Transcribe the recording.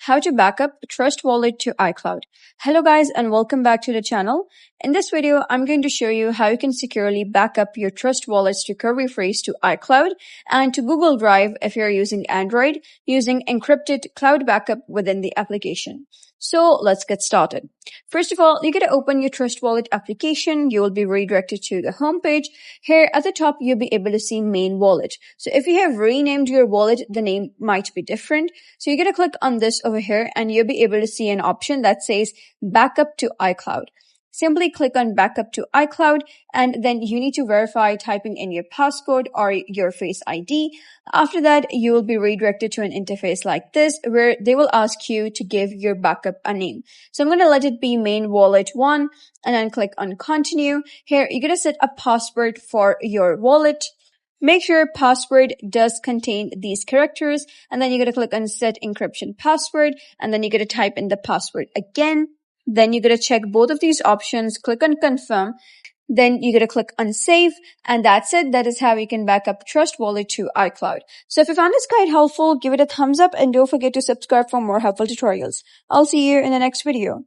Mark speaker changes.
Speaker 1: how to backup Trust Wallet to iCloud. Hello guys and welcome back to the channel. In this video, I'm going to show you how you can securely backup your Trust Wallet's recovery phrase to iCloud and to Google Drive if you're using Android using encrypted cloud backup within the application. So let's get started. First of all, you got to open your Trust Wallet application. You will be redirected to the home page. Here at the top, you'll be able to see main wallet. So if you have renamed your wallet, the name might be different. So you're going to click on this over here and you'll be able to see an option that says backup to iCloud. Simply click on backup to iCloud and then you need to verify typing in your passcode or your Face ID. After that, you will be redirected to an interface like this where they will ask you to give your backup a name. So I'm going to let it be main wallet 1 and then click on continue. Here, you're going to set a password for your wallet. Make sure password does contain these characters and then you're going to click on set encryption password and then you're going to type in the password again. Then you're going to check both of these options, click on confirm. Then you're going to click on save. And that's it. That is how you can back up Trust Wallet to iCloud. So if you found this guide helpful, give it a thumbs up and don't forget to subscribe for more helpful tutorials. I'll see you in the next video.